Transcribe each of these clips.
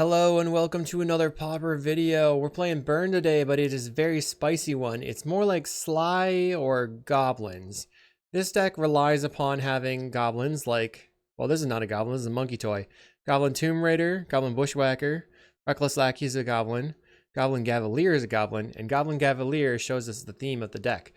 Hello and welcome to another Pauper video. We're playing Burn today, but it is a very spicy one. It's more like Sligh or Goblins. This deck relies upon having goblins like, well, this is not a goblin, this is a monkey toy. Goblin Tomb Raider, Goblin Bushwhacker, Reckless Lackey is a goblin, Goblin Cavalier is a goblin, and Goblin Cavalier shows us the theme of the deck.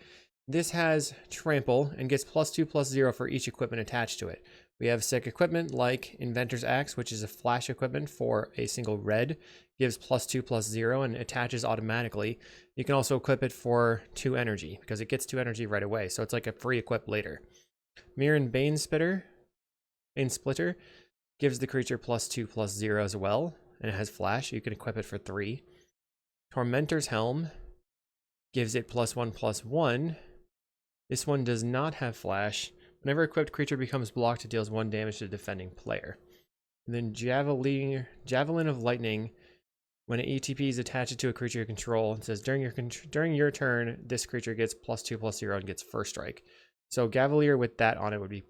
This has Trample and gets +2/+0 for each equipment attached to it. We have sick equipment like Inventor's Axe, which is a flash equipment for a single red, gives +2/+0 and attaches automatically. You can also equip it for 2 energy because it gets 2 energy right away, so it's like a free equip later. Mirren Bane Splitter gives the creature +2/+0 as well, and it has flash. You can equip it for 3. Tormentor's Helm gives it +1/+1. This one does not have flash. Whenever equipped creature becomes blocked, it deals 1 damage to the defending player. And then Javelin of Lightning, when an ETP is attached to a creature you control, it says during your turn, this creature gets +2/+0 and gets first strike. So Cavalier with that on it would be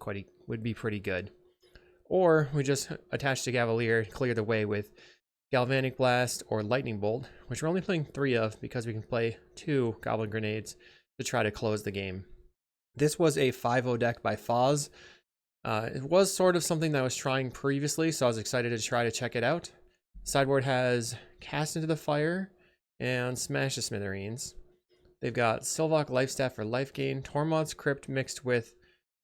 pretty good. Or we just attach to Cavalier, clear the way with Galvanic Blast or Lightning Bolt, which we're only playing 3 of because we can play 2 Goblin Grenades to try to close the game. This was a 5-0 deck by Foz. It was sort of something that I was trying previously, so I was excited to try to check it out. Sideboard has Cast into the Fire and Smash the Smithereens. They've got Sylvok Lifestaff for life gain, Tormod's Crypt mixed with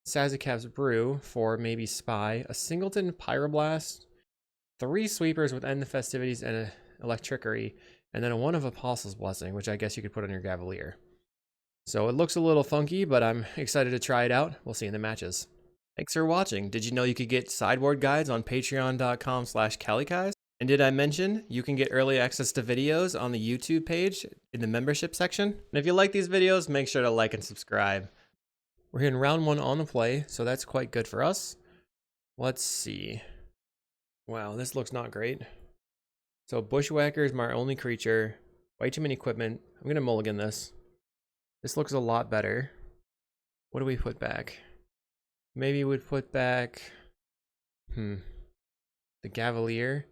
Sazikav's Brew for maybe Spy, a Singleton Pyroblast, 3 Sweepers with End the Festivities and an Electrickery, and then a 1 of Apostle's Blessing, which I guess you could put on your Cavalier. So it looks a little funky, but I'm excited to try it out. We'll see in the matches. Thanks for watching. Did you know you could get sideboard guides on patreon.com/kalikaiz? And did I mention you can get early access to videos on the YouTube page in the membership section? And if you like these videos, make sure to like and subscribe. We're in round 1 on the play, so that's quite good for us. Let's see. Wow, this looks not great. So Bushwhacker is my only creature. Way too many equipment. I'm going to mulligan this. This looks a lot better. What do we put back? Maybe we'd put back the Cavalier.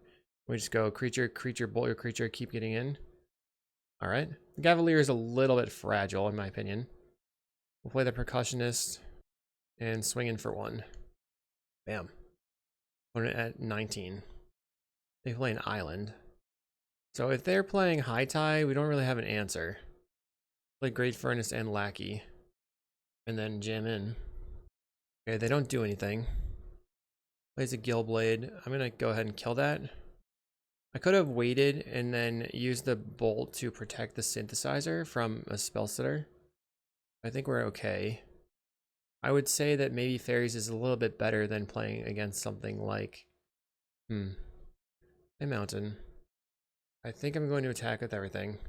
We just go creature, bolt your creature, keep getting in. Alright. The Cavalier is a little bit fragile in my opinion. We'll play the Percussionist and swing in for 1. Bam. Put it at 19. They play an island. So if they're playing High Tide, we don't really have an answer. Play Great Furnace and Lackey. And then jam in. Okay, they don't do anything. Plays a Gillblade. I'm going to go ahead and kill that. I could have waited and then used the bolt to protect the synthesizer from a spell sitter. I think we're okay. I would say that maybe Fairies is a little bit better than playing against something like a Mountain. I think I'm going to attack with everything.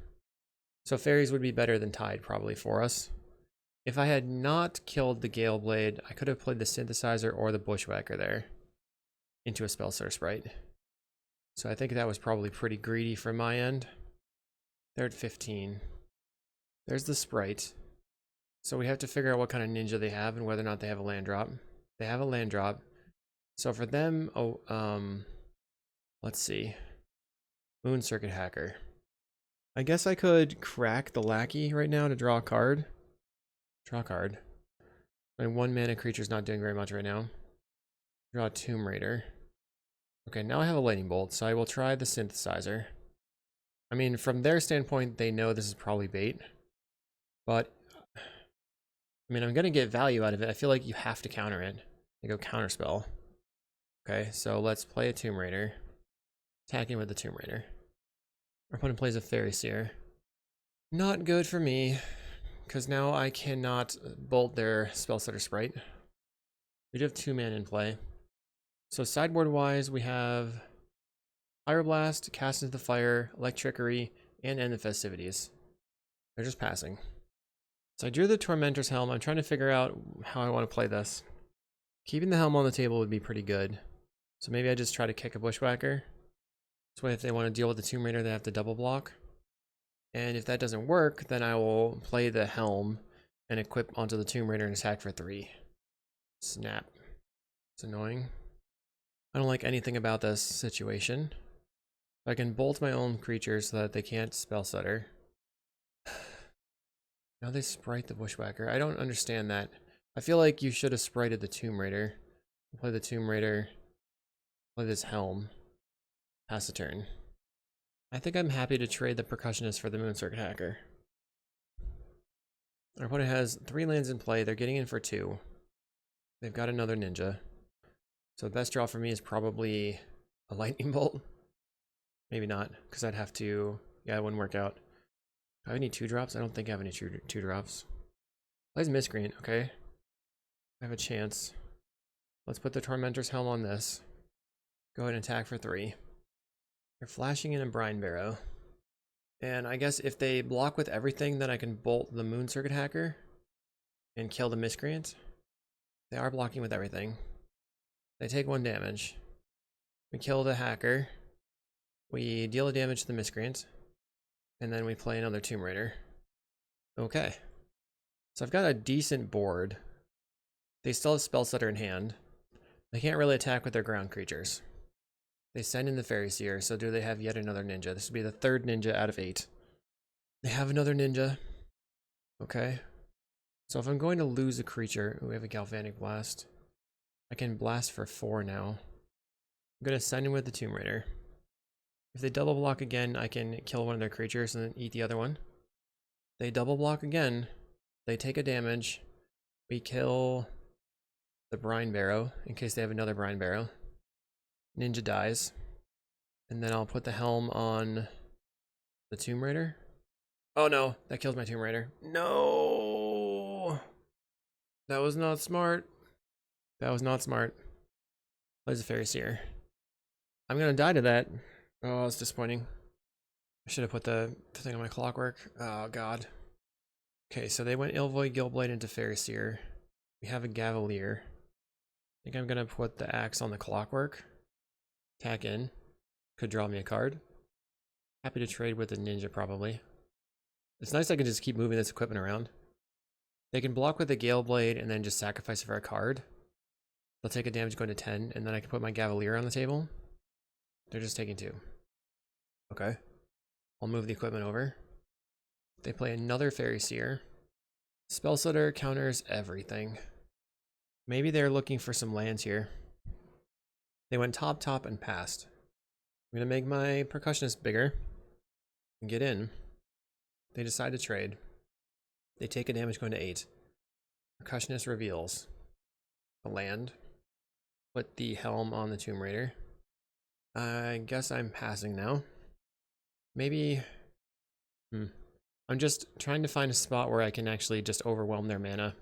So Fairies would be better than Tide probably for us. If I had not killed the Galeblade, I could have played the Synthesizer or the Bushwhacker there into a Spellstar Sprite. So I think that was probably pretty greedy from my end. They're at 15. There's the Sprite. So we have to figure out what kind of ninja they have and whether or not they have a land drop. They have a land drop. So for them, let's see. Moon Circuit Hacker. I guess I could crack the Lackey right now to draw a card. Draw a card. My 1 mana creature's not doing very much right now. Draw a Tomb Raider. Okay, now I have a Lightning Bolt, so I will try the Synthesizer. I mean, from their standpoint, they know this is probably bait. But, I mean, I'm going to get value out of it. I feel like you have to counter it. They go Counterspell. Okay, so let's play a Tomb Raider. Attacking with the Tomb Raider. Our opponent plays a Fairy Seer. Not good for me, because now I cannot bolt their Spellsetter Sprite. We do have 2 mana in play. So sideboard-wise, we have Pyroblast, Cast into the Fire, Electrickery, and End the Festivities. They're just passing. So I drew the Tormentor's Helm. I'm trying to figure out how I want to play this. Keeping the Helm on the table would be pretty good. So maybe I just try to kick a Bushwhacker. This way, if they want to deal with the Tomb Raider, they have to double block. And if that doesn't work, then I will play the Helm and equip onto the Tomb Raider and attack for 3. Snap. It's annoying. I don't like anything about this situation. I can bolt my own creatures so that they can't spell stutter. Now they sprite the Bushwhacker. I don't understand that. I feel like you should have sprited the Tomb Raider. Play the Tomb Raider. Play this Helm. Pass the turn. I think I'm happy to trade the Percussionist for the Moon Circuit Hacker. Our opponent has 3 lands in play. They're getting in for 2. They've got another Ninja. So the best draw for me is probably a Lightning Bolt. Maybe not, because I'd have to... Yeah, it wouldn't work out. Do I have any 2-drops? I don't think I have any 2-drops. Plays Miscreant, okay. I have a chance. Let's put the Tormentor's Helm on this. Go ahead and attack for 3. They're flashing in a Brine Barrow. And I guess if they block with everything, then I can bolt the Moon Circuit Hacker and kill the Miscreant. They are blocking with everything. They take 1 damage. We kill the Hacker. We deal a damage to the Miscreant. And then we play another Tomb Raider. Okay. So I've got a decent board. They still have Spell Stutter in hand. They can't really attack with their ground creatures. They send in the Fairy Seer, so do they have yet another Ninja? This would be the 3rd Ninja out of 8. They have another Ninja. Okay. So if I'm going to lose a creature... Ooh, we have a Galvanic Blast. I can blast for 4 now. I'm going to send in with the Tomb Raider. If they double block again, I can kill one of their creatures and then eat the other one. They double block again. They take a damage. We kill the Brine Barrow, in case they have another Brine Barrow. Ninja dies. And then I'll put the Helm on the Tomb Raider. Oh no, that kills my Tomb Raider. No! That was not smart. That was not smart. Plays a Fairy Seer. I'm gonna die to that. Oh, it's disappointing. I should have put the thing on my clockwork. Oh god. Okay, so they went Ilvoid Gillblade into Fairy Seer. We have a Gavalier. I think I'm gonna put the axe on the clockwork. Attack in. Could draw me a card. Happy to trade with the Ninja, probably. It's nice I can just keep moving this equipment around. They can block with the Galeblade and then just sacrifice it for a card. They'll take a damage going to 10, and then I can put my Gavalier on the table. They're just taking 2. Okay. I'll move the equipment over. They play another Fairy Seer. Spell Stutter counters everything. Maybe they're looking for some lands here. They went top, and passed. I'm going to make my Percussionist bigger and get in. They decide to trade. They take a damage going to 8. Percussionist reveals a land. Put the Helm on the Tomb Raider. I guess I'm passing now. Maybe... I'm just trying to find a spot where I can actually just overwhelm their mana.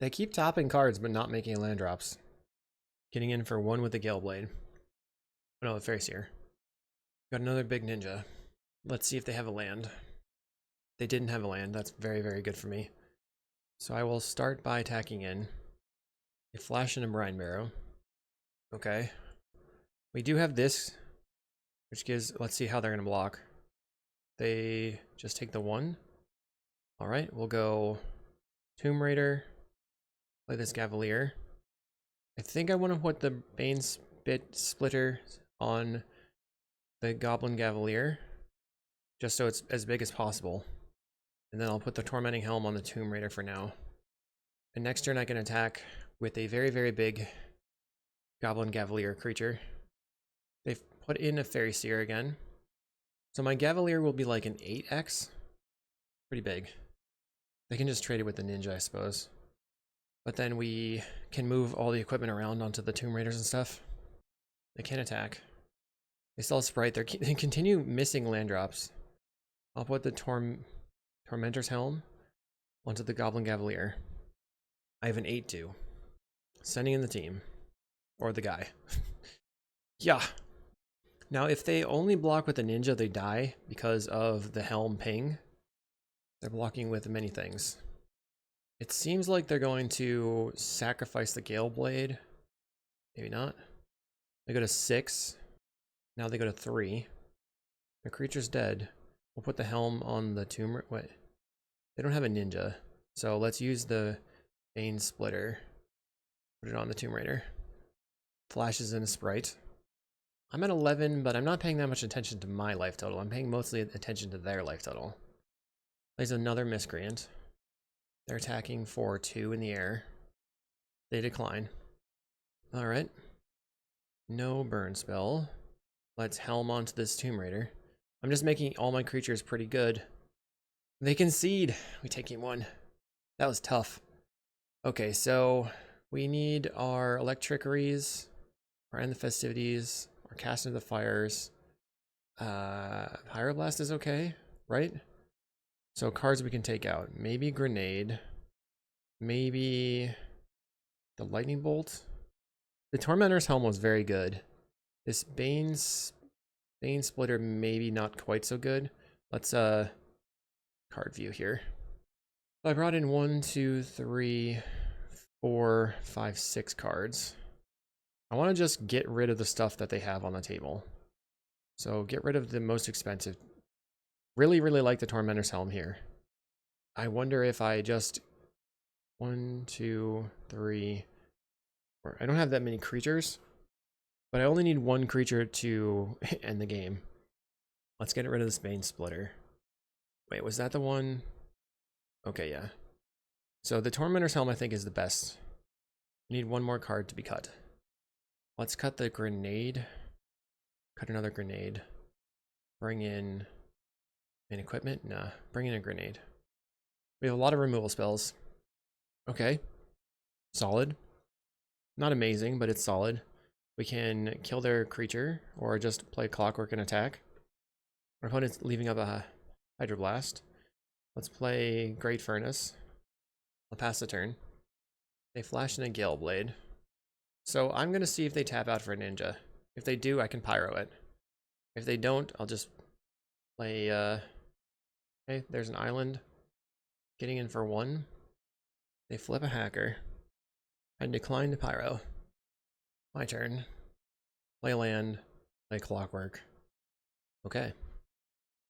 They keep topping cards but not making land drops. Getting in for 1 with the Galeblade. Oh no, the Fairy Seer. Got another big Ninja. Let's see if they have a land. They didn't have a land. That's very, very good for me. So I will start by attacking in. They flash in a Brine Barrow. Okay. We do have this, which gives... Let's see how they're going to block. They just take the 1. Alright, we'll go Tomb Raider. Play this Gavalier. I think I want to put the Bane Splitter on the Goblin Gavalier, just so it's as big as possible. And then I'll put the Tormenting Helm on the Tomb Raider for now. And next turn I can attack with a very, very big Goblin Gavalier creature. They've put in a Fairy Seer again. So my Gavalier will be like an 8x. Pretty big. They can just trade it with the Ninja, I suppose. But then we can move all the equipment around onto the Tomb Raiders and stuff. They can't attack. They still have Sprite. They continue missing land drops. I'll put the Tormentor's Helm onto the Goblin Gavalier. I have an 8-2. Sending in the team. Or the guy. Yeah. Now, if they only block with the Ninja, they die because of the Helm ping. They're blocking with many things. It seems like they're going to sacrifice the Galeblade. Maybe not. They go to 6. Now they go to 3. The creature's dead. We'll put the Helm on the Tomb Raider. Wait. They don't have a Ninja. So let's use the Bane Splitter. Put it on the Tomb Raider. Flashes in a Sprite. I'm at 11, but I'm not paying that much attention to my life total. I'm paying mostly attention to their life total. Plays another miscreant. They're attacking for 2 in the air. They decline. Alright. No burn spell. Let's helm onto this Tomb Raider. I'm just making all my creatures pretty good. They concede. We take game 1. That was tough. Okay, so we need our Electricaries, our End the Festivities, our Cast into the Fires. Pyroblast is okay, right? So cards we can take out. Maybe Grenade. Maybe the Lightning Bolt. The Tormentor's Helm was very good. This Bane Splitter maybe not quite so good. Let's card view here. I brought in 1, 2, 3, 4, 5, 6 cards. I want to just get rid of the stuff that they have on the table. So get rid of the most expensive. Really, really like the Tormentor's Helm here. I wonder if I just 1, 2, 3, 4. I don't have that many creatures, but I only need 1 creature to end the game. Let's get rid of this Bane Splitter. Wait, was that the one? Okay, yeah. So the Tormentor's Helm I think is the best. I need 1 more card to be cut. Let's cut the Grenade. Cut another Grenade. Bring in an equipment? Nah, bring in a Grenade. We have a lot of removal spells. Okay. Solid. Not amazing, but it's solid. We can kill their creature or just play Clockwork and attack. Our opponent's leaving up a Hydroblast. Let's play Great Furnace. I'll pass the turn. They flash in a Gale Blade. So I'm going to see if they tap out for a Ninja. If they do, I can Pyro it. If they don't, I'll just play... Okay, there's an island. Getting in for 1. They flip a Hacker. I decline to Pyro. My turn. Play land. Play Clockwork. Okay.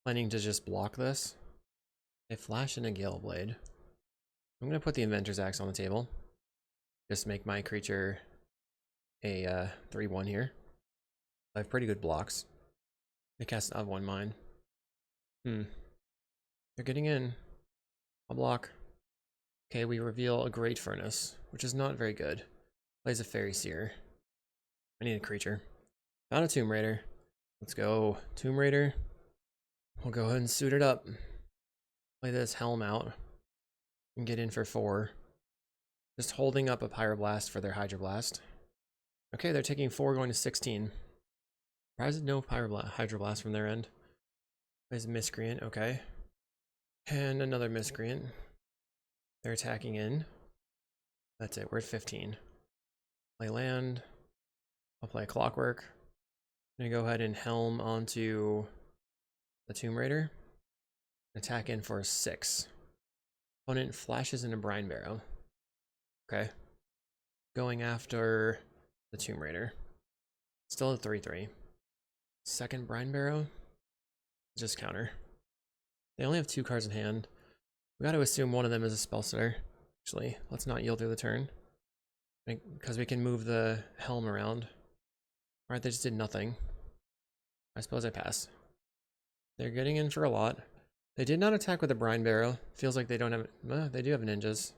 Planning to just block this. They flash in a Gale Blade. I'm going to put the Inventor's Axe on the table. Just make my creature a 3/1 here. I have pretty good blocks. They cast of 1 mine. They're getting in. I'll block. Okay, we reveal a Great Furnace, which is not very good. Plays a Fairy Seer. I need a creature. Found a Tomb Raider. Let's go. Tomb Raider. We'll go ahead and suit it up. Play this Helm out. And get in for 4. Just holding up a Pyroblast for their Hydroblast. Okay, they're taking 4, going to 16. Surprised no Hydroblast from their end. There's a Miscreant, okay. And another Miscreant. They're attacking in. That's it, we're at 15. Play land. I'll play Clockwork. I'm gonna go ahead and Helm onto the Tomb Raider. Attack in for 6. Opponent flashes in a Brine Barrow. Okay. Going after the Tomb Raider. Still a 3/3. Second Brine Barrow. Just counter. They only have 2 cards in hand. We got to assume one of them is a spell setter. Actually, let's not yield through the turn. Because we can move the Helm around. Alright, they just did nothing. I suppose I pass. They're getting in for a lot. They did not attack with a Brine Barrow. Feels like they don't have... they do have ninjas.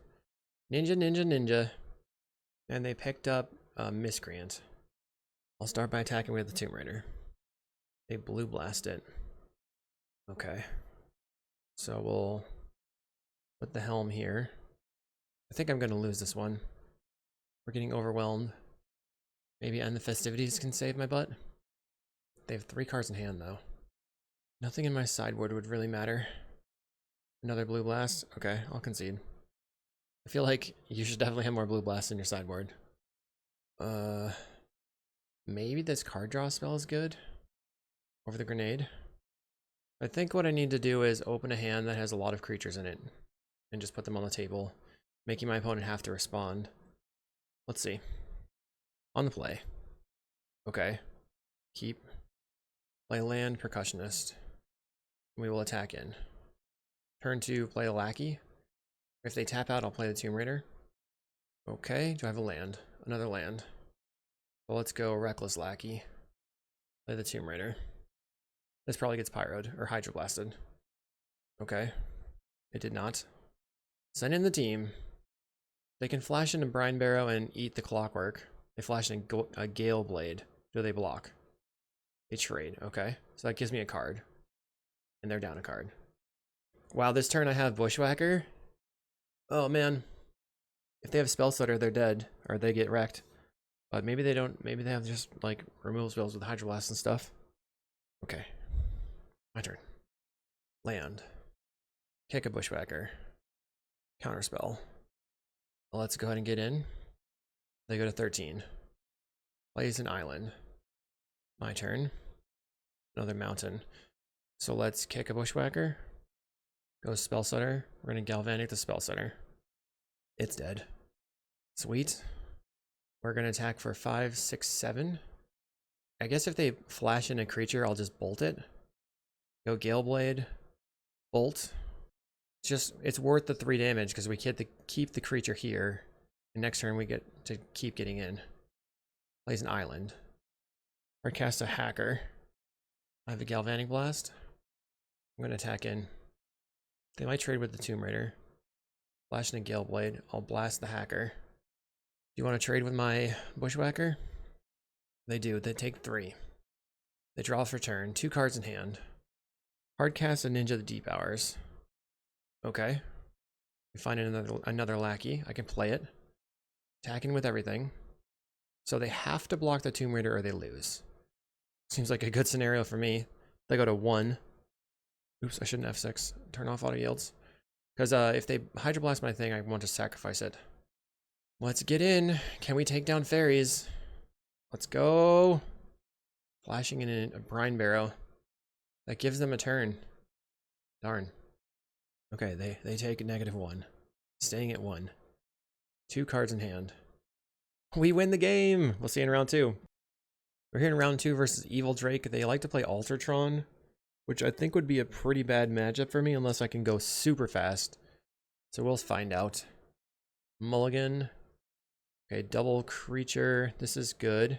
Ninja, ninja, ninja. And they picked up a Miscreant. I'll start by attacking with the Tomb Raider. They Blue Blast it. Okay. So we'll put the Helm here. I think I'm going to lose this one. We're getting overwhelmed. Maybe End the Festivities can save my butt. They have 3 cards in hand, though. Nothing in my sideboard would really matter. Another Blue Blast? Okay, I'll concede. I feel like you should definitely have more Blue Blasts in your sideboard. Maybe this card draw spell is good over the Grenade. I think what I need to do is open a hand that has a lot of creatures in it and just put them on the table, making my opponent have to respond. Let's see. On the play. Okay. Keep. Play land, Percussionist. We will attack in. Turn 2, play a Lackey. If they tap out, I'll play the Tomb Raider. Okay, do I have a land? Another land. So let's go Reckless Lackey. Play the Tomb Raider. This probably gets pyroed or hydroblasted. Okay. It did not. Send in the team. They can flash into Brine Barrow and eat the clockwork. They flash in a Gale Blade. Do they block? They trade. Okay. So that gives me a card. And they're down a card. Wow, this turn I have Bushwhacker. Oh man. If they have Spell Stutter, they're dead. Or they get wrecked. But maybe they don't. Maybe they have just like removal spells with Hydroblast and stuff. Okay. My turn. Land. Kick a Bushwhacker. Counterspell. Well, let's go ahead and get in. They go to 13. Plays an island. My turn. Another mountain. So let's kick a Bushwhacker. Go Spell Stutter. We're going to Galvanic the Spell Stutter. It's dead. Sweet. We're going to attack for 5, 6, 7. I guess if they flash in a creature, I'll just bolt it. Go Gale Blade. Bolt. It's worth the 3 damage because we get to keep the creature here. And next turn we get to keep getting in. Plays an island. Or cast a Hacker. I have a Galvanic Blast. I'm going to attack in. They might trade with the Tomb Raider. Flash in a Gale Blade. I'll blast the Hacker. Do you want to trade with my Bushwhacker? They do. They take 3. They draw for turn. 2 cards in hand. Hard cast a Ninja the Deep Hours. Okay. We find another lackey. I can play it. Attacking with everything. So they have to block the Tomb Raider or they lose. Seems like a good scenario for me. They go to 1. Oops, I shouldn't F6. Turn off auto yields. Because if they Hydroblast my thing, I want to sacrifice it. Let's get in. Can we take down fairies? Let's go. Flashing in a Brine Barrow. That gives them a turn. Darn. Okay, they take a -1. Staying at 1. 2 cards in hand. We win the game! We'll see you in round 2. We're here in round 2 versus Evil Drake. They like to play Altertron, which I think would be a pretty bad matchup for me unless I can go super fast. So we'll find out. Mulligan. Okay, double creature. This is good.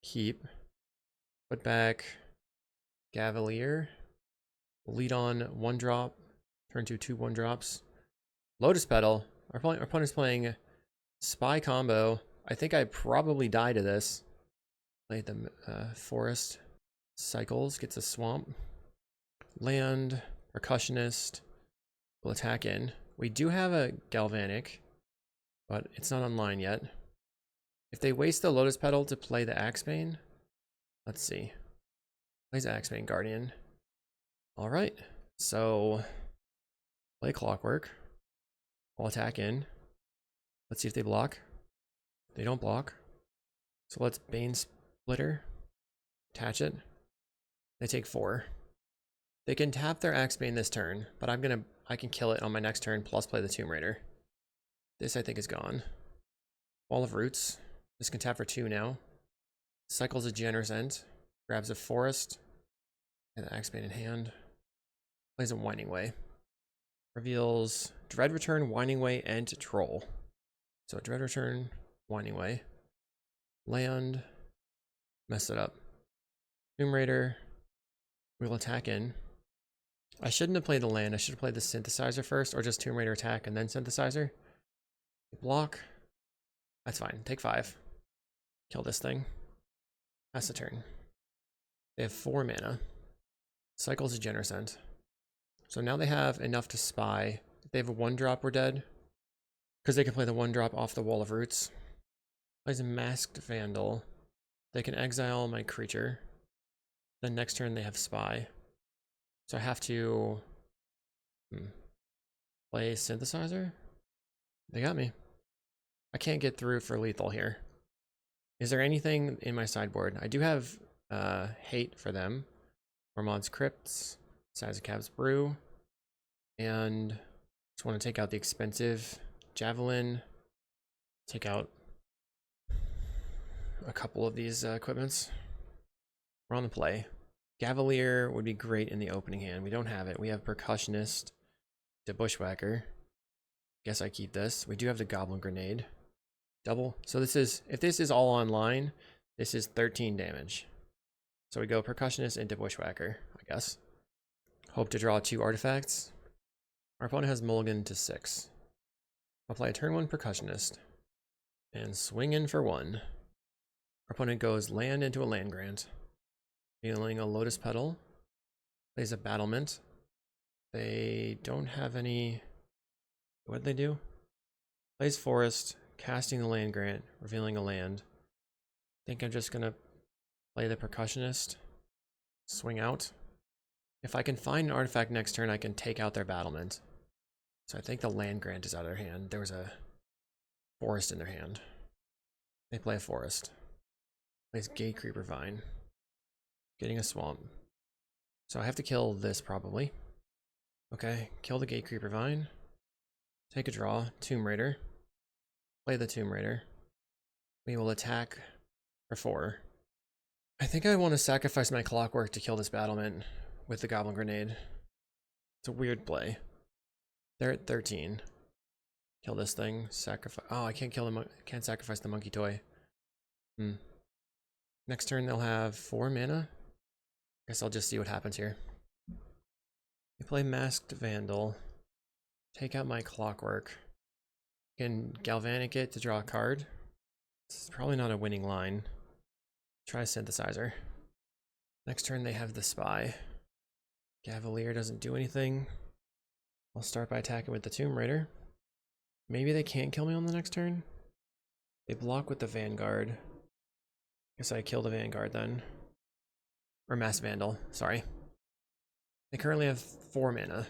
Keep. Put back. Gavalier. Lead on 1-drop. Turn to 2 1-drops. Lotus Petal. Our opponent's playing Spy combo. I think I probably die to this. Play the Forest. Cycles. Gets a Swamp. Land. Percussionist. We'll attack in. We do have a Galvanic, but it's not online yet. If they waste the Lotus Petal to play the Axebane, let's see. Plays Axebane Guardian. Alright, so play Clockwork. I'll attack in. Let's see if they block. They don't block. So let's Bane Splitter. Attach it. They take 4. They can tap their Axebane this turn, but I can kill it on my next turn plus play the Tomb Raider. This I think is gone. Wall of Roots. This can tap for 2 now. Cycles a Generous End. Grabs a Forest. And the Axebane in hand. Plays a Winding Way. Reveals Dread Return, Winding Way, and Troll. So Dread Return, Winding Way. Land. Mess it up. Tomb Raider. We'll attack in. I shouldn't have played the land. I should have played the Synthesizer first, or just Tomb Raider attack and then Synthesizer. Block. That's fine. Take 5. Kill this thing. That's the turn. They have 4 mana. Cycles a Generous End. So now they have enough to spy. If they have a 1-drop, we're dead. Because they can play the 1-drop off the Wall of Roots. Plays a Masked Vandal. They can exile my creature. Then next turn they have spy. So I have to play Synthesizer? They got me. I can't get through for lethal here. Is there anything in my sideboard? I do have Hate for them. Ormond's Crypts. Sazakav's Brew. And just want to take out the expensive Javelin. Take out a couple of these equipments. We're on the play. Gavalier would be great in the opening hand. We don't have it. We have Percussionist to Bushwhacker. Guess I keep this. We do have the Goblin Grenade. Double. So this is, if this is all online, this is 13 damage. So we go Percussionist into Bushwhacker, I guess. Hope to draw 2 artifacts. Our opponent has mulligan to 6. I'll play a turn 1 Percussionist and swing in for 1. Our opponent goes land into a land grant, dealing a Lotus Petal, plays a Battlement. They don't have any... What'd they do? Plays Forest, casting the land grant, revealing a land. I think I'm just gonna play the Percussionist, swing out. If I can find an artifact next turn, I can take out their Battlement. So I think the land grant is out of their hand. There was a Forest in their hand. They play a Forest. Plays Gate Creeper Vine. Getting a Swamp. So I have to kill this probably. Okay, kill the Gate Creeper Vine. Take a draw, Tomb Raider. Play the Tomb Raider. We will attack for 4. I think I want to sacrifice my Clockwork to kill this Battlement with the Goblin Grenade. It's a weird play. They're at 13. Kill this thing. Sacrifice. Oh, I can't kill the can't sacrifice the Monkey Toy. Next turn they'll have 4 mana. Guess I'll just see what happens here. We play Masked Vandal. Take out my Clockwork. Can Galvanic it to draw a card. It's probably not a winning line. Try Synthesizer. Next turn they have the Spy. Cavalier doesn't do anything. I'll start by attacking with the Tomb Raider. Maybe they can't kill me on the next turn. They block with the Vanguard. Guess I kill the Vanguard then. Or Mass Vandal, sorry. They currently have 4 mana.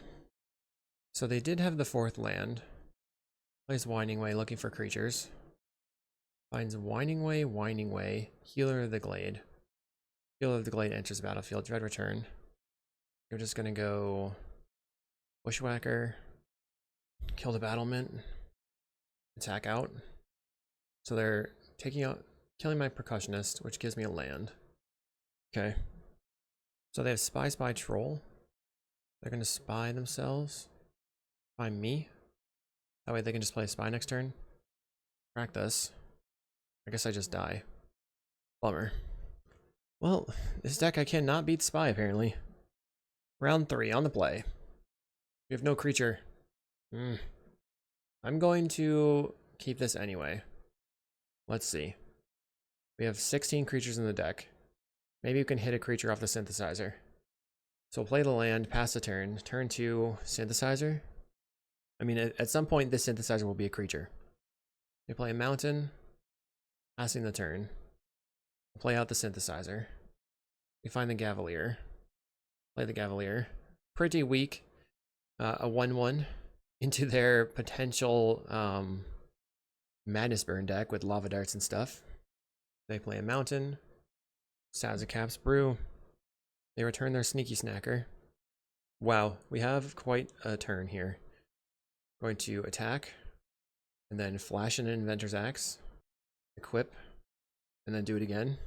So they did have the 4th land. Plays Winding Way looking for creatures. Finds Winding Way, Healer of the Glade. Healer of the Glade enters the battlefield, dread return. You're just gonna go Bushwhacker, kill the Battlement, attack out. So they're killing my Percussionist, which gives me a land. Okay. So they have Spy Troll. They're gonna spy themselves. Spy me. That way they can just play Spy next turn. Crack this. I guess I just die. Bummer. Well, this deck I cannot beat Spy apparently. Round 3 on the play. We have no creature. I'm going to keep this anyway. Let's see. We have 16 creatures in the deck. Maybe you can hit a creature off the Synthesizer. So play the land, pass the turn. Turn 2, Synthesizer. I mean, at some point this Synthesizer will be a creature. They play a Mountain, passing the turn. Play out the Synthesizer. We find the Cavalier. Play the Cavalier. Pretty weak. A 1/1 into their potential Madness Burn deck with Lava Darts and stuff. They play a Mountain. Sazakap's Brew. They return their Sneaky Snacker. Wow, we have quite a turn here. Going to attack, and then flash an Inventor's Axe, equip, and then do it again.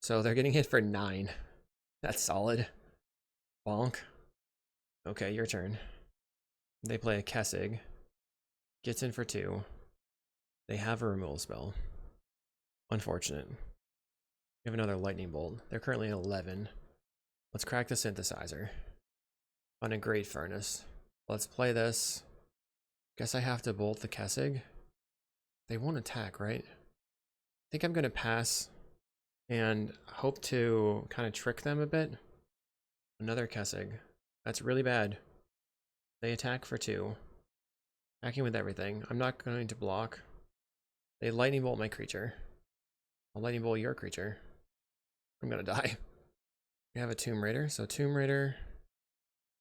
So they're getting hit for 9. That's solid. Bonk. Okay, your turn. They play a Kessig. Gets in for 2. They have a removal spell. Unfortunate. We have another Lightning Bolt. They're currently at 11. Let's crack the Synthesizer. On a Great Furnace. Let's play this. Guess I have to bolt the Kessig. They won't attack, right? I think I'm going to pass and hope to kind of trick them a bit. Another Kessig. That's really bad. They attack for 2. Attacking with everything. I'm not going to block. They Lightning Bolt my creature. I'll Lightning Bolt your creature. I'm going to die. We have a Tomb Raider. So Tomb Raider.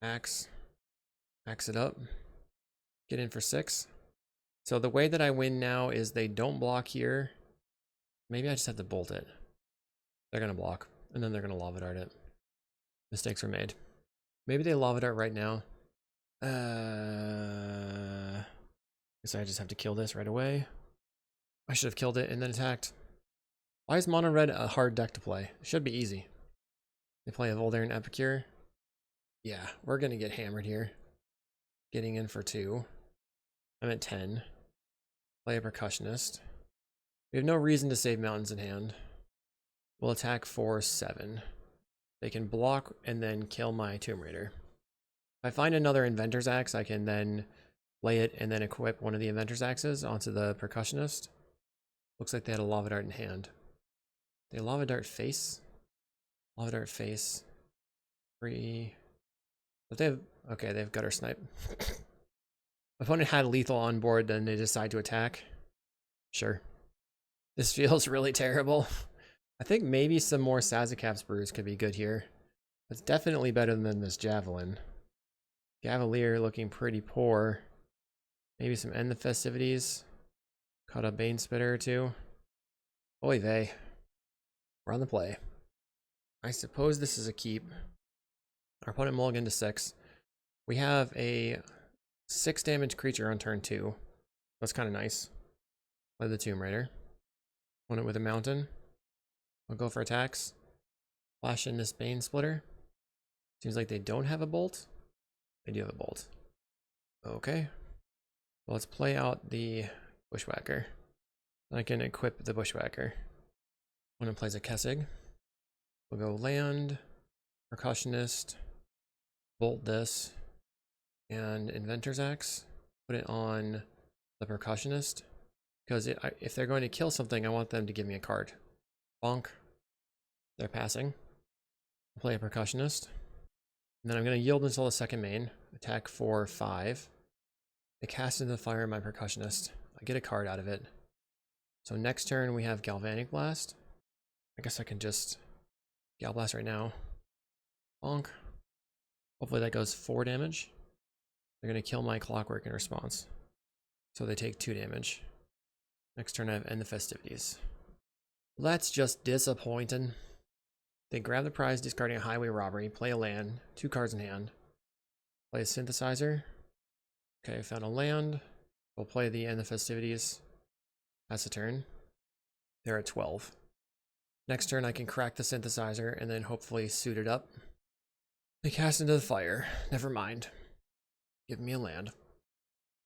Axe. Axe it up. Get in for 6. So the way that I win now is they don't block here. Maybe I just have to bolt it. They're going to block. And then they're going to Lava Dart it. Mistakes were made. Maybe they Lava Dart right now. Guess I just have to kill this right away. I should have killed it and then attacked. Why is Mono Red a hard deck to play? It should be easy. They play a Voldaren Epicure. Yeah, we're going to get hammered here. Getting in for 2. I'm at 10. Play a Percussionist. We have no reason to save mountains in hand. We'll attack for 7. they can block and then kill my Tomb Raider. If I find another Inventor's Axe, I can then lay it and then equip one of the Inventor's Axes onto the Percussionist. Looks like they had a Lava Dart in hand. They Lava Dart face. Lava Dart face. 3. But they have, okay, they have Gutter Snipe. My opponent had lethal on board, then they decide to attack. Sure. This feels really terrible. I think maybe some more Sazicap's Brews could be good here. It's definitely better than this Javelin. Cavalier looking pretty poor. Maybe some End the Festivities. Caught a Bane Spitter or two. Oy vey. We're on the play. I suppose this is a keep. Our opponent mulligan to 6. We have a 6 damage creature on turn 2. That's kind of nice. Play the Tomb Raider. Opponent with a mountain. We'll go for attacks. Flash in this Bane Splitter. Seems like they don't have a bolt. They do have a bolt. Okay. Well, let's play out the Bushwhacker. I can equip the Bushwhacker. Opponent plays a Kessig. We'll go land, Percussionist, bolt this, and Inventor's Axe. Put it on the Percussionist. Because if they're going to kill something, I want them to give me a card. Bonk. They're passing. I'll play a Percussionist. And then I'm going to yield until the second main. Attack for 5. I cast into the fire my Percussionist. I get a card out of it. So next turn we have Galvanic Blast. I guess I can just Gal Blast right now. Bonk. Hopefully that goes 4 damage. They're going to kill my Clockwork in response. So they take 2 damage. Next turn I have End the Festivities. That's just disappointing. They grab the prize, discarding a Highway Robbery, play a land, 2 cards in hand. Play a Synthesizer. Okay, found a land. We'll play the End the Festivities. That's a turn. They're at 12. Next turn I can crack the Synthesizer and then hopefully suit it up. They cast into the fire. Never mind. Give me a land.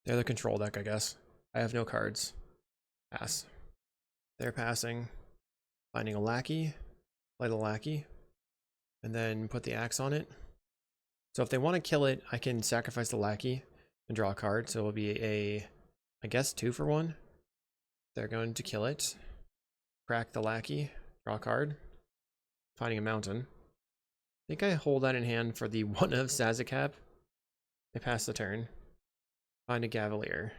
They're the control deck, I guess. I have no cards. Pass. They're passing. Finding a Lackey. Play the Lackey. And then put the axe on it. So if they want to kill it, I can sacrifice the Lackey and draw a card. So it'll be a, I guess, 2 for 1. They're going to kill it. Crack the Lackey. Draw a card. Finding a mountain. I think I hold that in hand for the 1 of Sazicap. They pass the turn. Find a Cavalier.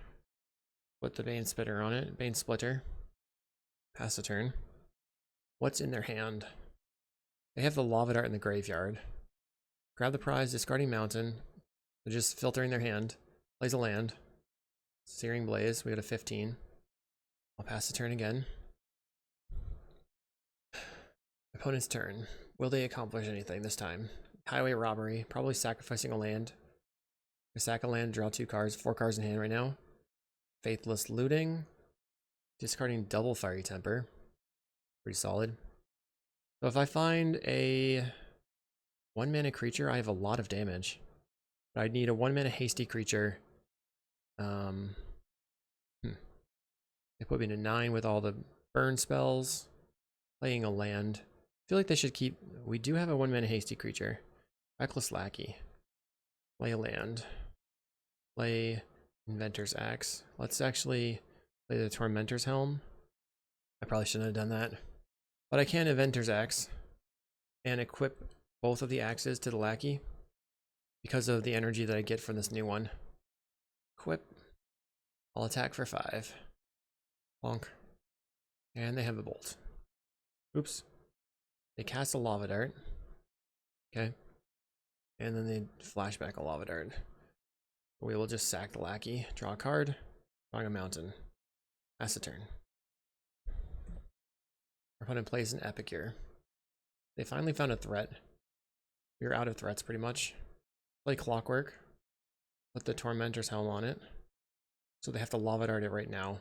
Put the Bane Splitter on it. Bane Splitter. Pass the turn. What's in their hand? They have the Lava Dart in the graveyard. Grab the prize, discarding mountain. They're just filtering their hand. Plays a land. Searing Blaze. We got a 15. I'll pass the turn again. Opponent's turn. Will they accomplish anything this time? Highway Robbery. Probably sacrificing a land. Sack a land, draw 2 cards. 4 cards in hand right now. Faithless Looting. Discarding double Fiery Temper. Pretty solid. So if I find a 1-mana creature, I have a lot of damage. But I'd need a 1-mana hasty creature. They put me to 9 with all the burn spells. Playing a land. I feel like they should keep... We do have a 1-mana hasty creature. Reckless Lackey. Play a land. Play Inventor's Axe. Let's actually play the Tormentor's Helm. I probably shouldn't have done that. But I can Inventor's Axe. And equip both of the axes to the Lackey. Because of the energy that I get from this new one. Equip. I'll attack for 5. Bonk. And they have a bolt. Oops. They cast a Lava Dart. Okay. And then they flash back a Lava Dart. We will just sack the Lackey, draw a card, drawing a mountain. Pass the turn. Our opponent plays an Epicure. They finally found a threat. We were out of threats pretty much. Play Clockwork. Put the Tormentor's Helm on it. So they have to Lava Dart it right now.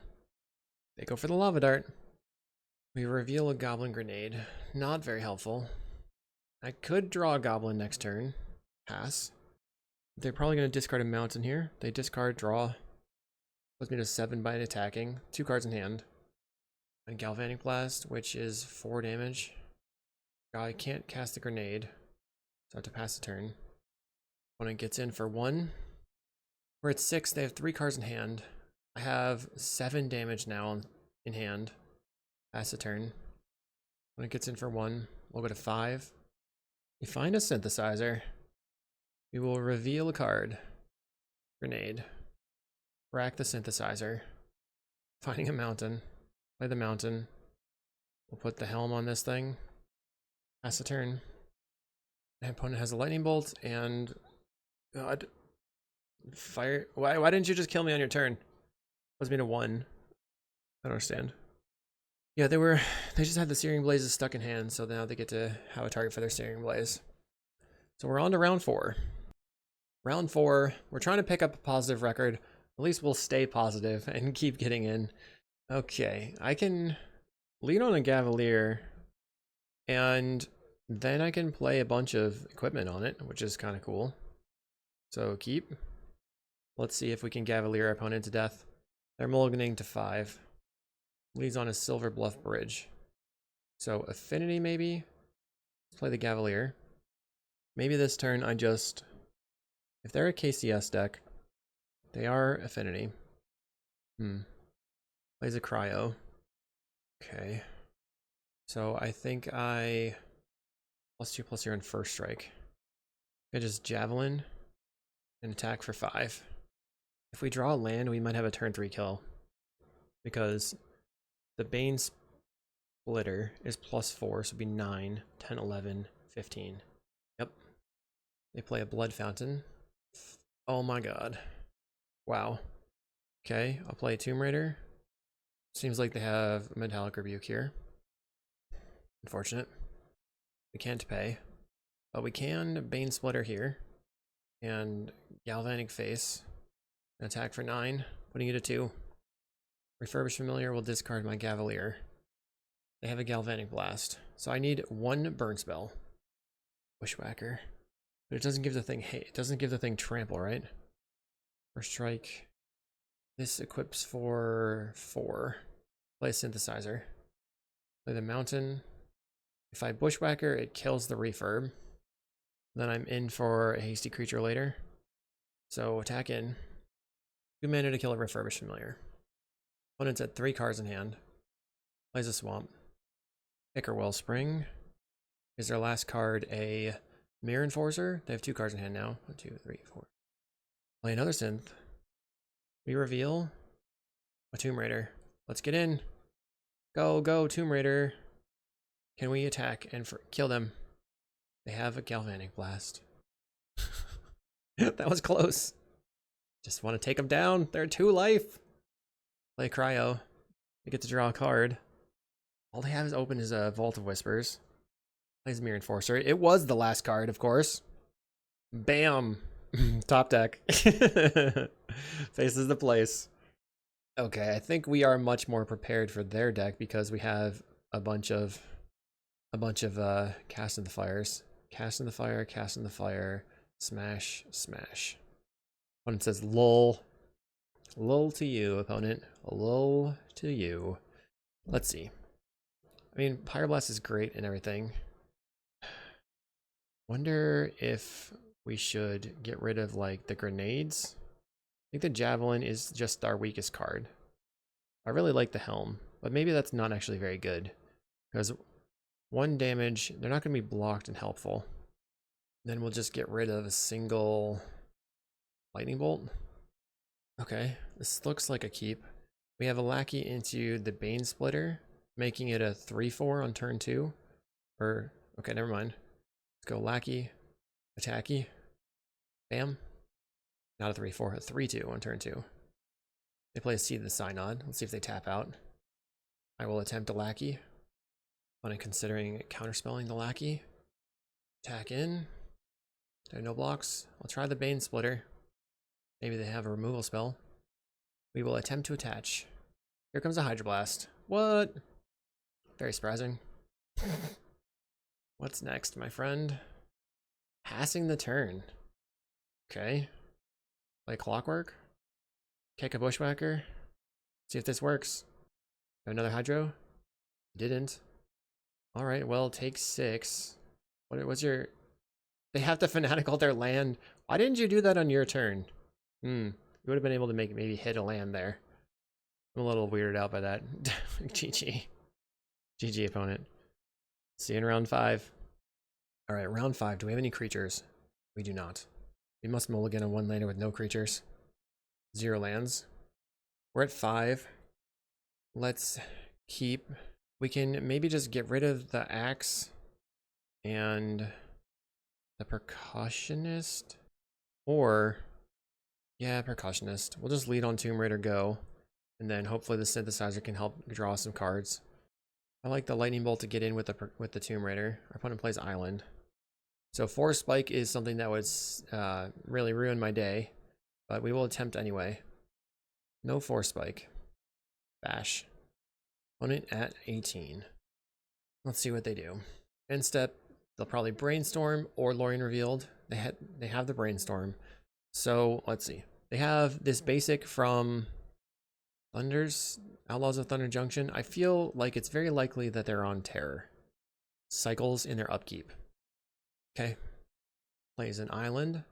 They go for the Lava Dart. We reveal a Goblin Grenade. Not very helpful. I could draw a Goblin next turn. Pass. They're probably going to discard a mountain here. They discard, draw. Puts me to 7 by attacking. 2 cards in hand. And Galvanic Blast, which is 4 damage. I can't cast the grenade. So I have to pass the turn. Opponent gets in for 1. We're at 6. They have 3 cards in hand. I have 7 damage now in hand. Pass the turn. Opponent gets in for 1. We'll go to 5. We find a synthesizer. We will reveal a card. Grenade. Rack the synthesizer. Finding a mountain. Play the mountain. We'll put the helm on this thing. Pass the turn. My opponent has a lightning bolt and... God. Fire. Why didn't you just kill me on your turn? Was me to 1. I don't understand. Yeah, they just had the Searing Blazes stuck in hand, so now they get to have a target for their Searing Blaze. So we're on to round 4. Round 4, we're trying to pick up a positive record. At least we'll stay positive and keep getting in. Okay, I can lead on a Gavalier, and then I can play a bunch of equipment on it, which is kind of cool. So keep. Let's see if we can Gavalier our opponent to death. They're mulliganing to 5. Leads on a Silver Bluff Bridge. So Affinity maybe? Let's play the Gavalier. Maybe this turn I just... If they're a KCS deck, they are Affinity. Plays a Cryo. Okay. So I think I... +2/+0 on first strike. I just Javelin and attack for 5. If we draw a land, we might have a turn 3 kill. Because the Bane Splitter is +4, so it'd be 9, 10, 11, 15. Yep. They play a Blood Fountain. Oh my god. Wow. Okay, I'll play Tomb Raider. Seems like they have Metallic Rebuke here. Unfortunate. We can't pay. But we can Bane Splitter here. And Galvanic Face. An attack for 9, putting it to 2. Refurbished Familiar will discard my Gavalier. They have a Galvanic Blast. So I need 1 burn spell. Bushwhacker. But it doesn't give the thing it doesn't give the thing trample, right? First strike. This equips for 4. Play a synthesizer. Play the mountain. If I Bushwhacker, it kills the refurb. Then I'm in for a hasty creature later. So attack in. 2 mana to kill a Refurbished Familiar. Opponent's at 3 cards in hand. Plays a swamp. Ichor Wellspring. Is their last card a Mirror Enforcer? They have 2 cards in hand now. 1, 2, 3, 4. Play another synth. We reveal a Tomb Raider. Let's get in. Go, go, Tomb Raider. Can we attack and kill them? They have a Galvanic Blast. That was close. Just want to take them down. They're 2 life. Play Cryo. They get to draw a card. All they have is open is a Vault of Whispers. Plays Mirror Enforcer. It was the last card, of course. Bam. Top deck. Faces the place. Okay, I think we are much more prepared for their deck because we have a bunch of Cast in the Fires. Cast in the Fire, Cast in the Fire, Smash, Smash. Opponent says lol. Lol to you, opponent. Lol to you. Let's see. I mean, Pyroblast is great and everything. Wonder if we should get rid of, like, the grenades. I think the Javelin is just our weakest card. I really like the Helm, but maybe that's not actually very good. Because 1 damage, they're not going to be blocked and helpful. Then we'll just get rid of a single Lightning Bolt. Okay, this looks like a keep. We have a Lackey into the Bane Splitter, making it a 3/4 on turn 2. Or, okay, never mind. Let's go Lackey, Attacky. Bam. Not a 3/4, a 3/2 on turn 2. They play a Seed the Synod. Let's see if they tap out. I will attempt a Lackey. On considering counterspelling the Lackey. Attack in. There are no blocks. I'll try the Bane Splitter. Maybe they have a removal spell. We will attempt to attach. Here comes a Hydroblast. What? Very surprising. What's next, my friend? Passing the turn. Okay. Play Clockwork. Kick a Bushwhacker. See if this works. Have another Hydro. Didn't. Alright, well, take 6. What's your... They have to fanatical their land. Why didn't you do that on your turn? You would have been able to maybe hit a land there. I'm a little weirded out by that. GG. GG, opponent. See you in round 5. Alright, round 5. Do we have any creatures? We do not. We must mulligan a 1-laner with no creatures. 0 lands. We're at 5. Let's keep... We can maybe just get rid of the axe and the percussionist. Or, yeah, percussionist. We'll just lead on Tomb Raider go. And then hopefully the synthesizer can help draw some cards. I like the lightning bolt to get in with the Tomb Raider. Our opponent plays Island. So 4 spike is something that would really ruin my day. But we will attempt anyway. No 4 spike. Bash. Opponent at 18. Let's see what they do. End step, they'll probably brainstorm or Lorien Revealed. They have the brainstorm. So let's see. They have this basic from Thunder's Outlaws of Thunder Junction. I feel like it's very likely that they're on Terror. Cycles in their upkeep. Okay. Plays an Island.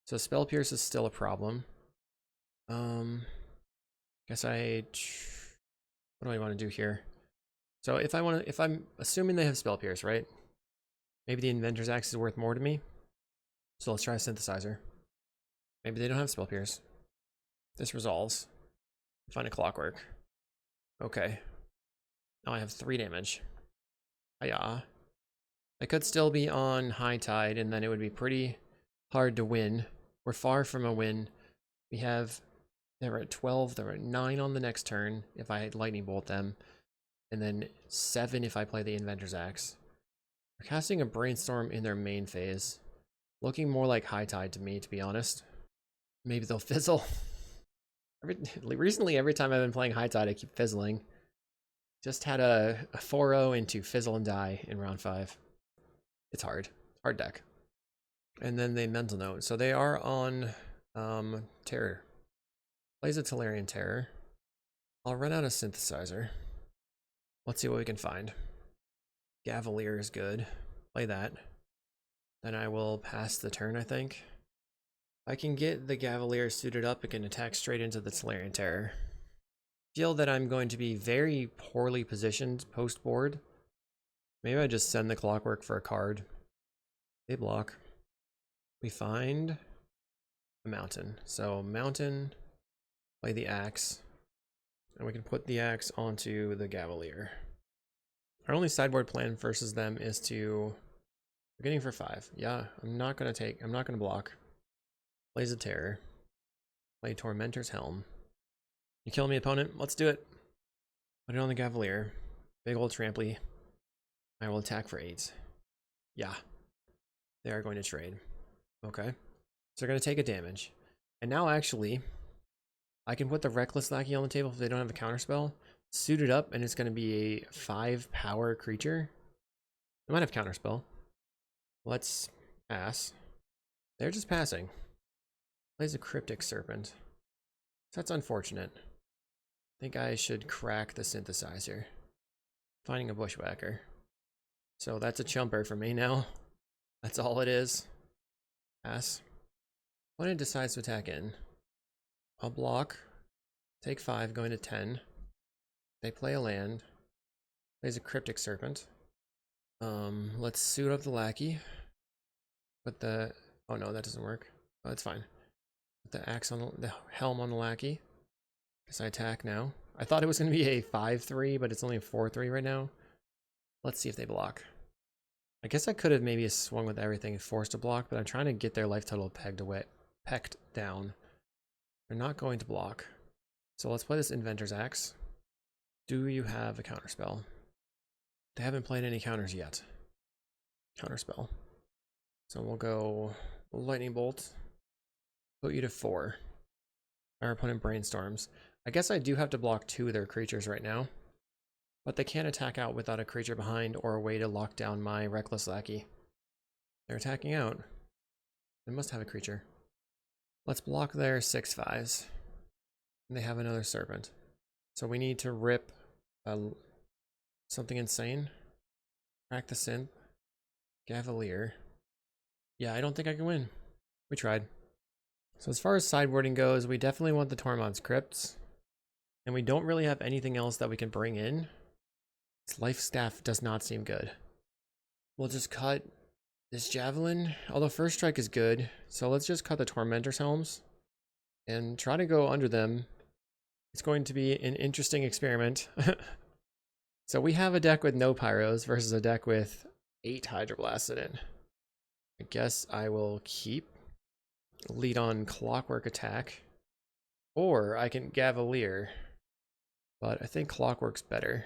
So Spell Pierce is still a problem. Guess what do I want to do here? So if I'm assuming they have Spell Pierce, right? Maybe the Inventor's Axe is worth more to me. So let's try a Synthesizer. Maybe they don't have Spell Pierce. This resolves. Find a Clockwork. Okay. Now I have 3 damage. Hiya. I could still be on High Tide, and then it would be pretty hard to win. We're far from a win. They were at 12, they were at 9 on the next turn if I had Lightning Bolt them. And then 7 if I play the Inventor's Axe. We're casting a Brainstorm in their main phase. Looking more like High Tide to me, to be honest. Maybe they'll fizzle. Recently, every time I've been playing High Tide, I keep fizzling. Just had a 4-0 into Fizzle and Die in round 5. It's hard. Hard deck. And then they Mental Note. So they are on Terror. Plays a Tolarian Terror. I'll run out of Synthesizer. Let's see what we can find. Gavalier is good. Play that. Then I will pass the turn, I think. I can get the Gavalier suited up. It can attack straight into the Tolarian Terror. Feel that I'm going to be very poorly positioned post-board. Maybe I just send the Clockwork for a card. They block. We find a mountain. So mountain, play the axe, and we can put the axe onto the Gavalier. Our only sideboard plan versus them is to... We're getting for 5. Yeah, I'm not gonna block. Plays a Terror. Play Tormentor's Helm. You kill me, opponent? Let's do it. Put it on the Gavalier. Big old tramply. I will attack for 8. Yeah. They are going to trade. Okay. So they're going to take a damage. And now actually, I can put the Reckless Lackey on the table if they don't have a counterspell. Suit it up, and it's going to be a 5 power creature. They might have counterspell. Let's pass. They're just passing. Plays a Cryptic Serpent. That's unfortunate. I think I should crack the Synthesizer. Finding a Bushwhacker. So that's a chumper for me now. That's all it is. Pass. Opponent decides to attack in. I'll block. Take 5, going to 10. They play a land. Plays a Cryptic Serpent. Let's suit up the Lackey. Put the... Oh no, that doesn't work. Oh, that's fine. Put the axe on the helm on the Lackey. Guess I attack now. I thought it was going to be a 5-3, but it's only a 4-3 right now. Let's see if they block. I guess I could have maybe swung with everything and forced a block, but I'm trying to get their life total pecked down. They're not going to block. So let's play this Inventor's Axe. Do you have a counterspell? They haven't played any counters yet. Counterspell. So we'll go Lightning Bolt. Put you to 4. Our opponent brainstorms. I guess I do have to block 2 of their creatures right now. But they can't attack out without a creature behind or a way to lock down my Reckless Lackey. They're attacking out. They must have a creature. Let's block their 6/5s. And they have another Serpent. So we need to rip something insane. Crack the Synth. Gavalier. Yeah, I don't think I can win. We tried. So as far as sideboarding goes, we definitely want the Tormod's Crypts. And we don't really have anything else that we can bring in. This Life Staff does not seem good. We'll just cut this Javelin. Although First Strike is good. So let's just cut the Tormentor's Helms. And try to go under them. It's going to be an interesting experiment. So we have a deck with no Pyros versus a deck with 8 Hydroblasts in it. I guess I will keep lead on Clockwork attack. Or I can Gavalier. But I think Clockwork's better.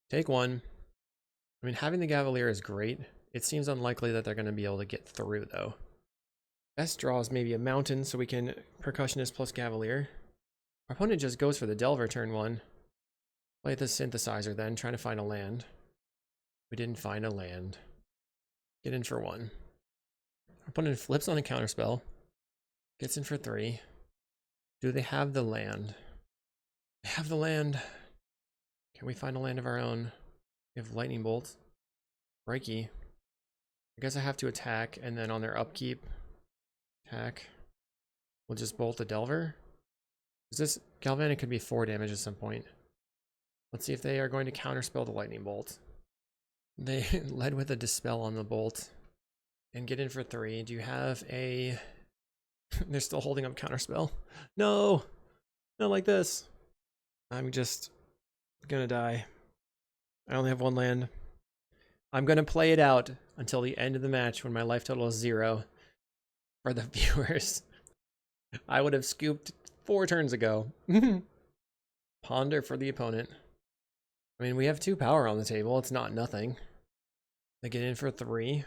Take one. I mean, having the Gavalier is great. It seems unlikely that they're going to be able to get through, though. Best draw is maybe a Mountain, so we can Percussionist plus Gavalier. Our opponent just goes for the Delver turn 1. Play the Synthesizer then, trying to find a land. We didn't find a land. Get in for 1. Our opponent flips on a counterspell. Gets in for 3. Do they have the land? They have the land. Can we find a land of our own? We have Lightning Bolt. Reiki. I guess I have to attack, and then on their upkeep, attack. We'll just bolt the Delver. Because this Galvanic could be 4 damage at some point. Let's see if they are going to counterspell the Lightning Bolt. They led with a Dispel on the Bolt. And get in for 3. Do you have a... They're still holding up counterspell. No! Not like this. I'm just gonna die. I only have 1 land. I'm gonna play it out until the end of the match when my life total is 0. For the viewers. I would have scooped 4 turns ago. Ponder for the opponent. I mean, we have 2 power on the table. It's not nothing. They get in for 3.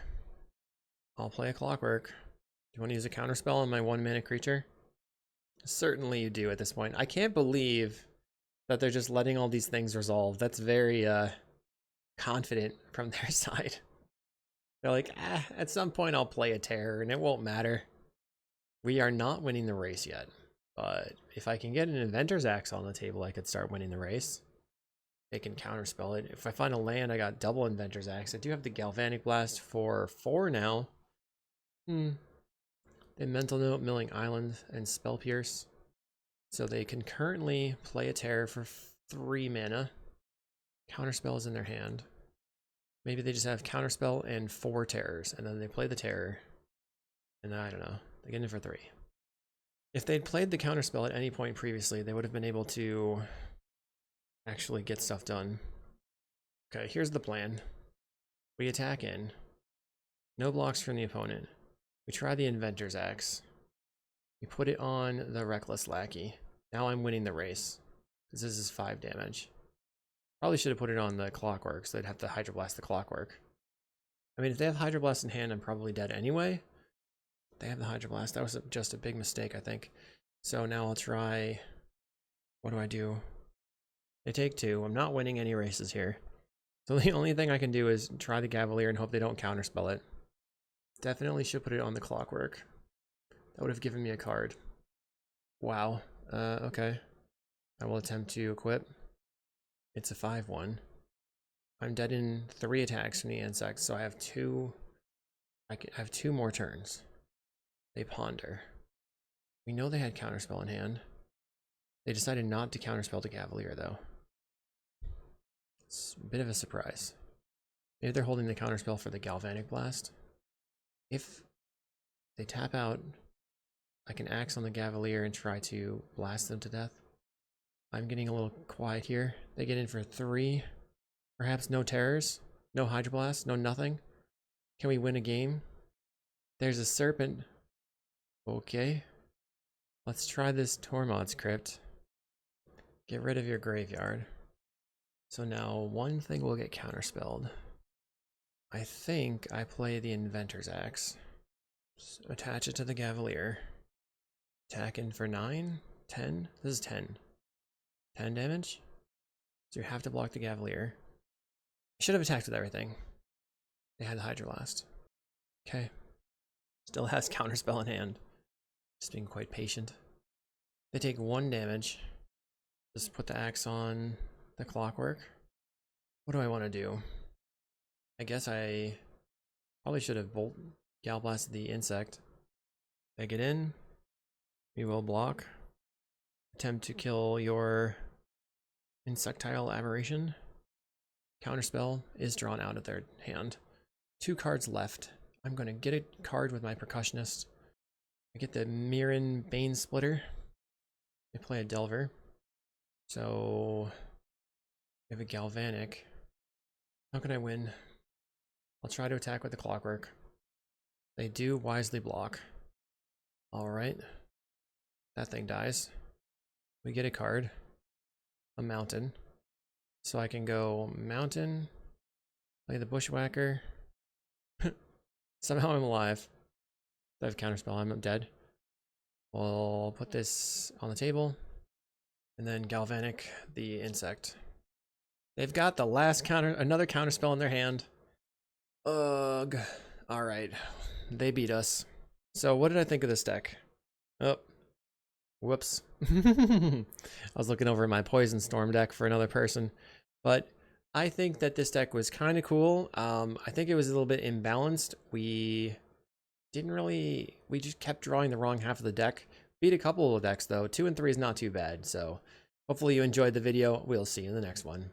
I'll play a Clockwork. Do you want to use a counterspell on my 1-mana creature? Certainly you do at this point. I can't believe that they're just letting all these things resolve. That's very confident from their side. They're like, at some point I'll play a Terror and it won't matter. We are not winning the race yet. But if I can get an Inventor's Axe on the table, I could start winning the race. They can counterspell it. If I find a land, I got double Inventor's Axe. I do have the Galvanic Blast for 4 now. They Mental Note, Milling Island, and Spell Pierce. So they can currently play a Terror for 3 mana. Counterspell is in their hand. Maybe they just have Counterspell and 4 Terrors, and then they play the Terror. And I don't know. They get in for 3. If they'd played the Counterspell at any point previously, they would have been able to actually get stuff done. Okay, here's the plan. We attack in. No blocks from the opponent. We try the Inventor's Axe. We put it on the Reckless Lackey. Now I'm winning the race. Because this is 5 damage. Probably should have put it on the Clockwork, so they'd have to Hydroblast the Clockwork. I mean, if they have Hydroblast in hand, I'm probably dead anyway. They have the Hydroblast. That was just a big mistake, I think. So now I'll try... What do I do? They take 2. I'm not winning any races here. So the only thing I can do is try the Gavalier and hope they don't counterspell it. Definitely should put it on the Clockwork. That would have given me a card. Wow. Okay. I will attempt to equip. It's a 5/1. I'm dead in 3 attacks from the insects, so I have 2... I have 2 more turns. They ponder. We know they had counterspell in hand. They decided not to counterspell the Gavalier, though. It's a bit of a surprise. Maybe they're holding the counterspell for the Galvanic Blast. If they tap out, I can Axe on the Gavalier and try to blast them to death. I'm getting a little quiet here. They get in for 3. Perhaps no Terrors, no Hydroblast, no nothing. Can we win a game? There's a Serpent. Okay. Let's try this Tormod's Crypt. Get rid of your graveyard. So now one thing will get counterspelled. I think I play the Inventor's Axe. Just attach it to the Gavalier. Attack in for 9? 10? This is 10. 10 damage? So you have to block the Gavalier. I should have attacked with everything. They had the Hydroblast. Okay. Still has counterspell in hand. Just being quite patient. They take 1 damage. Just put the axe on the Clockwork. What do I want to do? I guess I probably should have Gal Blast the insect. They get in. We will block. Attempt to kill your insectile aberration. Counterspell is drawn out of their hand. 2 cards left. I'm going to get a card with my Percussionist. I get the Mirren Bane Splitter. They play a Delver. So we have a Galvanic. How can I win? I'll try to attack with the Clockwork. They do wisely block. Alright. That thing dies. We get a card. A Mountain. So I can go Mountain. Play the Bushwhacker. Somehow I'm alive. I have Counterspell, I'm dead. We'll put this on the table. And then Galvanic the insect. They've got the last another counterspell in their hand. Ugh. Alright. They beat us. So what did I think of this deck? Oh. Whoops. I was looking over my Poison Storm deck for another person. But I think that this deck was kind of cool. I think it was a little bit imbalanced. We just kept drawing the wrong half of the deck. Beat a couple of decks though. 2 and 3 is not too bad. So hopefully you enjoyed the video. We'll see you in the next one.